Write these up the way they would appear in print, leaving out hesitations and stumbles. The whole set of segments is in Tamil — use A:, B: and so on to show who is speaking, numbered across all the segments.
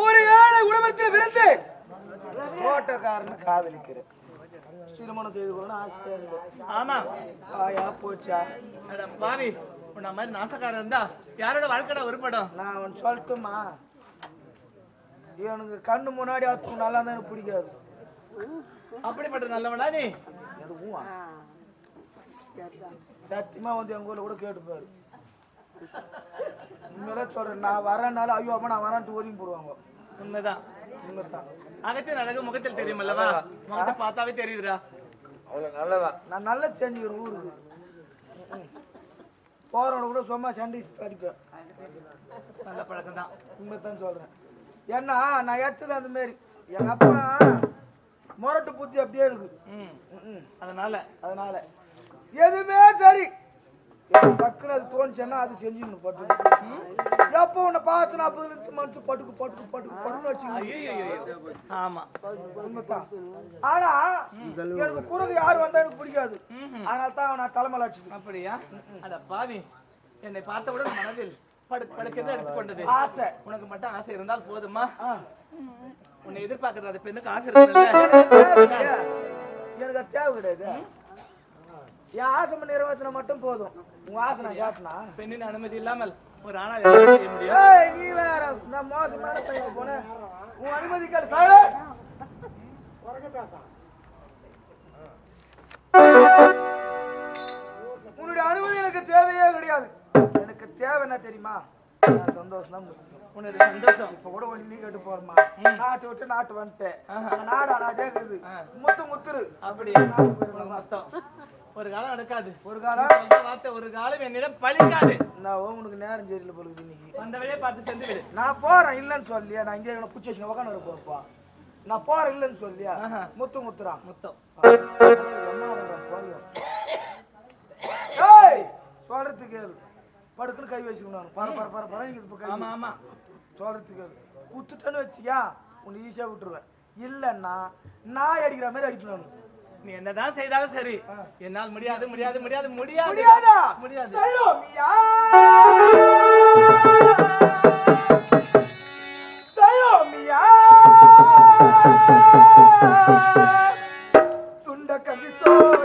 A: ஒரு ஏழை குடும்பத்தில் பிறந்து தோட்டக்காரன் காதலிக்கிறேன், திருமணம் செய்து கொள்ள ஆசையா இருக்கு.
B: ஆமா
A: ஆயா போச்சா
B: பாவி, உன்ன மாதிரி நாசக்காரன் இருந்தா யாரோட வாழ்க்கைடா உருப்படும்?
A: நான் அவன் சொல்லட்டுமா, எனக்கு கண்ணு முன்னாடி அத்து நல்லா தான் எனக்கு பிடிக்காது.
B: அப்படிப்பட்ட நல்லவனா நீ?
A: சத்தியமா வந்து எங்க ஊர்ல கூட கேட்டுப்பாரு. உண்மையிலே சொல்றேன், நான் வரேன்னால ஐயோ அப்ப நான் வரேன்ட்டு ஒதுங்கி போடுவாங்க.
B: உண்மைதான்
A: உண்மைதான்.
B: அகத்தின் அழகு முகத்தில் தெரியும் அல்லவா? முகத்தை பார்த்தாவே தெரியுதுடா.
A: அவ்வளவு நல்லவா? நான் நல்லா செஞ்சுக்கிறேன். ஊருக்கு போறவன கூட சும்மா சண்டை அடிப்பேன்.
B: நல்ல பழக்கம் தான்.
A: உண்மைத்தான் சொல்றேன். ஏன்னா நான் எடுத்தது அந்த மாரி, எங்க அப்பா முரட்டு புத்தி அப்படியே இருக்கு. அதனால எதுவுமே சரி டக்குன்னு அது தோணுச்சுன்னா அது செஞ்சுன்னு பட்டு எப்போ உன்னை பார்த்து 40 நிமிஷம் மனுச்சு பட்டுக்கு பட்டுக்கு பட்டுக்கு பட்டுன்னு வச்சுக்கோங்க.
B: ஆமா
A: உண்மைத்தான். ஆனா எனக்கு குறுக்கு யாரு வந்தா எனக்கு பிடிக்காது. அதனால தான் நான் தலைமையில வச்சுக்கேன்.
B: அப்படியா? அட பாவி, என்னை பார்த்தவுடன் மனதில் படுக்கிறது எடுத்துக்கொண்டது
A: ஆசை.
B: உனக்கு மட்டும் ஆசை இருந்தால் போதுமா? உன்னை எதிர்பார்க்கறது அது பெண்ணுக்கு ஆசை இருக்கு.
A: எனக்கு அது தேவை கிடையாது. என் ஆசை நிறைவேற்றின மட்டும் போதும். உங்க ஆசை நான் கேட்டனா
B: பெண்ணின் அனுமதி இல்லாமல் ஒரு ஆணா செய்ய முடியும்?
A: நீ வேற நான் மோசமான பையன் போனேன். உன் அனுமதி கேட்டு உன்னுடைய அனுமதி எனக்கு தேவையே கிடையாது. எனக்கு தேவை என்ன தெரியுமா? சந்தோஷம் தான்.
B: உனது சந்தோஷம்
A: இப்ப கூட கொஞ்சம் நீ கேட்டு போறமா, நாட்டு விட்டு நாட்டு வந்துட்டேன். நாடு ஆனா கேக்குது முத்து முத்துரு.
B: அப்படி மொத்தம் ஒரு காலம் நடக்காது.
A: ஒரு காலம்
B: வார்த்தை ஒரு காலம் என்னிடம் பழிக்காது.
A: நான் உனக்கு நேரம் சரியில்லை பொழுது. இன்னைக்கு
B: அந்த வழியே பார்த்து சென்று விடு.
A: நான் போறேன் இல்லன்னு சொல்லியா? நான் இங்கே குச்சி வச்சு உட்காந்து இருப்பா. நான் போறேன் இல்லன்னு சொல்லியா? முத்து முத்துறான் முத்தம். சொல்றதுக்கு படுக்குன்னு கை வச்சுக்கணும். பர பர பர பர.
B: ஆமா ஆமா
A: சொல்றதுக்கு குத்துட்டேன்னு வச்சியா உன்னை ஈஸியா விட்டுருவேன். இல்லன்னா நான் அடிக்கிற மாதிரி அடிக்கணும்.
B: நீ என்னதான் செய்தாலும் சரி, என்னால் முடியாது முடியாது முடியாது முடியாது
A: முடியாதா?
B: முடியாது.
A: துண்ட கவி சோட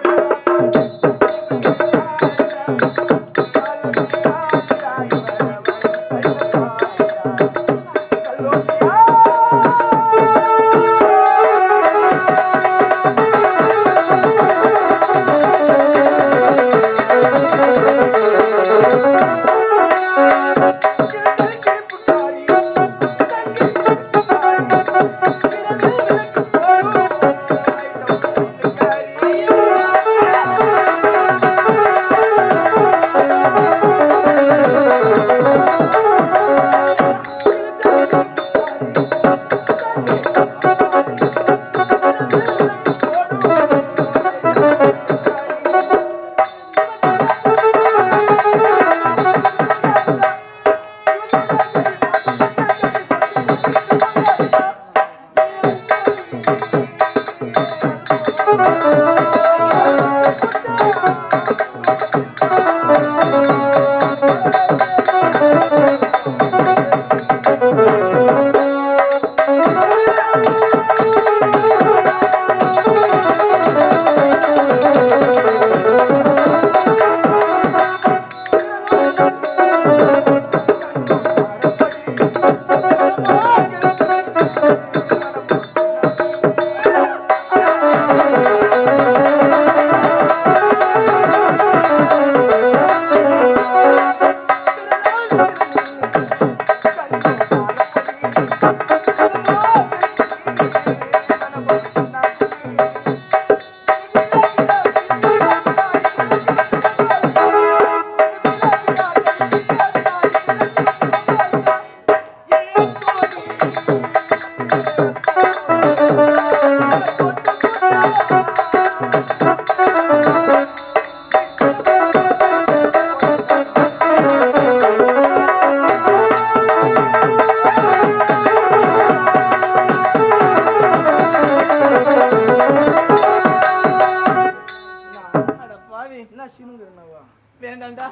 B: வேண்டாம்டா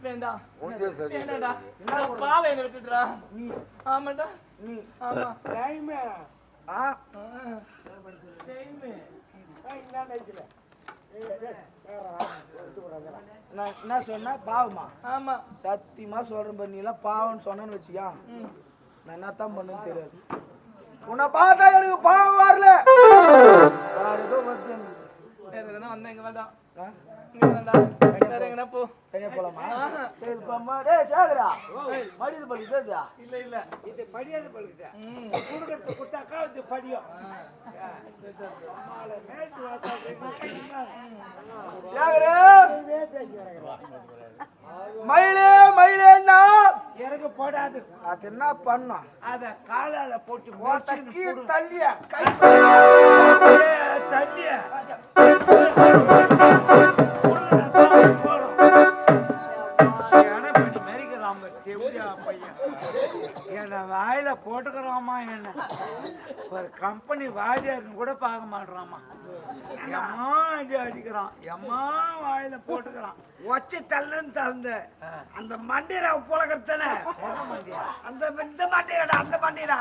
B: வேண்டாம் வேண்டாம்டா பாவம் என்ன விட்டுடுறா
A: நீ
B: ஆமாண்டா
A: நீ
B: ஆமா
A: டைமே ஆ
B: டைமே
A: நான் என்ன சொன்னா பாவமா
B: ஆமா
A: சத்தியமா சொல்றேன் பாரு, நீ எல்லாம் பாவம்னு சொன்னேன்னு வச்சுக்கா நான் என்னத்தான் பண்ணுன்னு தெரியாது. உன்னை பார்த்தா எனக்கு பாவம் வரல, வேற ஏதோ வருது எனக்கு.
B: வேற எதுனா வந்தா இங்க வேண்டாம்
A: ஆ?
B: இங்க வேண்டாம் வேற எங்கனா போ
A: தனியா போலாமா? சரி போம்மா. டேய் சேகரா, மடிது பள்ளி தேதா?
B: இல்ல இல்ல
C: இது படியாது பழுகுது. குடுக்கறது குட்டாக்கா இது படியும். அம்மால மேட்டு வாத்தா
A: சேகரா, மயிலே மயிலேன்னா
C: எனக்கு போடாது.
A: அது என்ன பண்ணோம்?
C: அத காலால போட்டு
A: ஓட்டக்கி தள்ளிய கை
C: தள்ளிய என்ன வாயில போட்டுக்கிறாமா, என்ன ஒரு கம்பெனி வாதியாருன்னு கூட பார்க்க மாட்டாமா. எம்மா அடி அடிக்கிறான், எம்மா வாயில போட்டுக்கிறான். வச்சு தள்ளுன்னு தகுந்த அந்த மண்டியரை புழக்கத்தானே அந்த இந்த மண்டியடா, அந்த மண்டியடா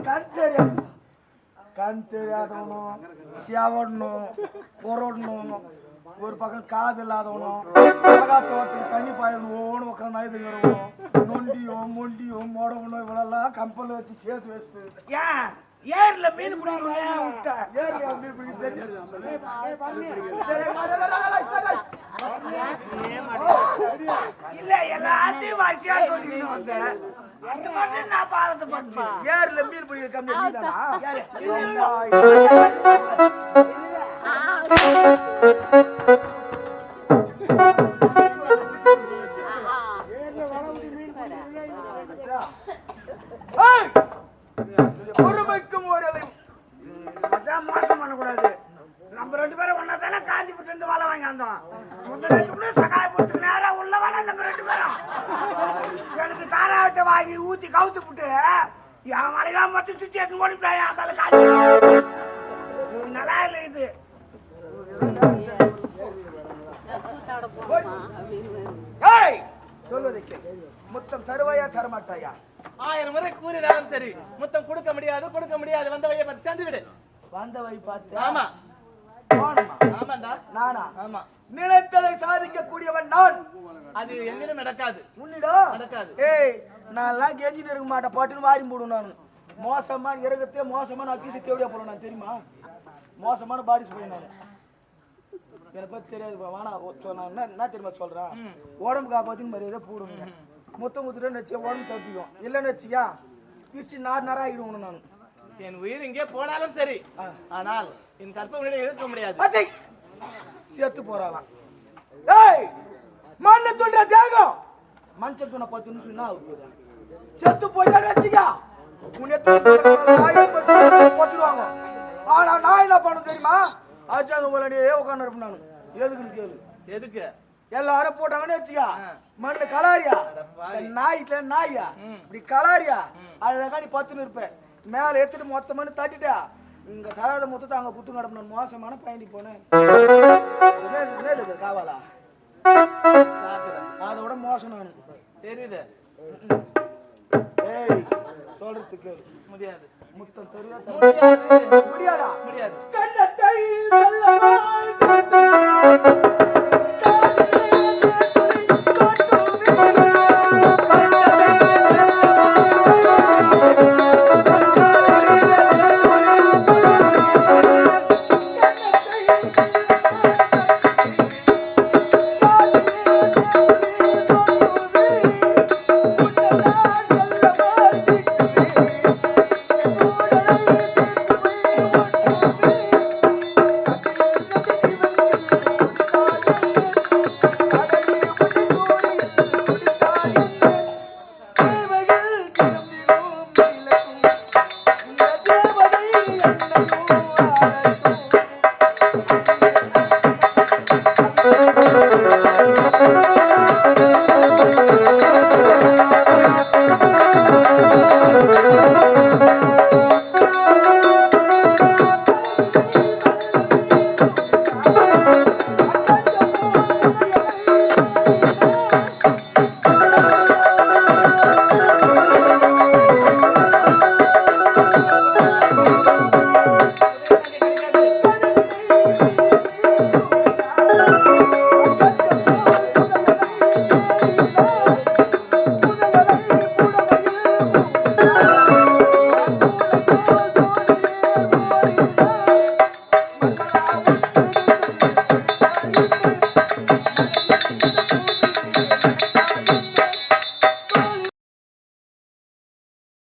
A: கண் தெரியாது, கண் தெரியாதவனும் சேவடணும் புரடணும், ஒரு பக்கம் காது இல்லாதவனும் மிளகா தோட்டத்துக்கு தண்ணி பாயணும் ஓன்னு உட்காந்து நாய் தருவணும், நொண்டியோ மொண்டியோ மோடவனும் இவளெல்லாம் கம்பெனில் வச்சு சேர்த்து வச்சு
C: ஏன் ஏர்ல மீன் பிடிக்கிறோம் விட்டா இல்ல எல்லாத்தையும் வாக்கியா சொல்லிக்கணும் வந்தேன். அது மட்டும் நான் பாரத பண்ணேன்.
A: ஏர்ல மீன் பிடிக்கிற கம்பெனி பொறுமைக்கும் ஒரு
C: அதான் மோசம் பண்ணக்கூடாது. நம்ம ரெண்டு பேரும் ஒன்னா தானே காஞ்சிபுரத்துல இருந்து வலை வாங்கி வந்தோம். முதல் ரெண்டு கூட சகாயபுரத்துக்கு நேரா உள்ள வலை நம்ம ரெண்டு பேரும். எனக்கு சாராயத்தை வாங்கி ஊத்தி கவுத்து விட்டு என் மலையெல்லாம் மட்டும் சுத்தி எடுத்து ஓடிவிட்டாயா அதால காஞ்சி. நல்லா இல்லை இது.
A: சொல்வதை கேள். முத்தம் தருவாயா தரமாட்டாயா?
B: 1000 முறை கூறினாலும் சரி முத்தம் கொடுக்க முடியாது வந்த வழியை பார்த்து சென்று விடு.
A: வந்த வழி பார்த்து
B: ஆமா
A: போணுமா?
B: ஆமாண்டா
A: நானா?
B: ஆமா
A: நினைத்ததை சாதிக்க கூடியவன் நான்.
B: அது என்னிடம் நடக்காது
A: உன்னிடம்
B: நடக்காது.
A: ஏய், நான் எல்லாம் கெஞ்சிட்டு இருக்க மாட்டேன், பாட்டுன்னு வாரி போடும். நான் மோசமா இறகத்தே மோசமான அக்கீசி தேவையா போல நான் தெரியுமா? மோசமான பாடிஸ் போய் நான் எனக்கு பத்தி தெரியாது. வேணா நான் என்ன தெரியுமா சொல்றேன், உடம்பு காப்பாத்தின்னு மரியாதை போடுங்க. முத்தம் முத்துட்டு வச்சு உடம்பு தப்பிக்கும், இல்லைன்னு வச்சியா பிச்சு நார் ஆகிடுவோம். நான்
B: என் உயிர் இங்கே போனாலும் சரி, ஆனால் என் கற்பனை எதிர்க்க முடியாது.
A: அச்சை செத்து போறாளாம். ஏய், மண்ணு துண்ட தேகம் மஞ்சள் துணை 10 நிமிஷம் என்ன ஆகுது? செத்து போயிட்டான்னு வச்சுக்கா உன்னை போச்சுடுவாங்க. ஆனா நான் என்ன பண்ண தெரியுமா? அச்சாங்க உடனே உட்காந்து இருப்பேன் நான். எதுக்குன்னு கேளு.
B: எதுக்கு?
A: எல்லாரும் போட்டாங்கன்னு வச்சுக்கா மண்ணு கலாரியா நாய்ல நாயா இப்படி கலாரியா அதுதான் நீ 10 இருப்பேன். மேல எடுத்துட்டு மொத்த மண்ணு தட்டிட்டா இங்க தராத மொத்தத்தை அங்க குத்து கிடப்பேன். மோசமான பயணி போனேன். காவாலா அதோட மோசம் நானு
B: தெரியுது.
A: ஏய், சொல்றதுக்கு
B: முடியாது.
A: முத்தம் தெரியாது
B: முடியாது
A: முடியாதா?
B: முடியாது.
A: கண்ணத்தை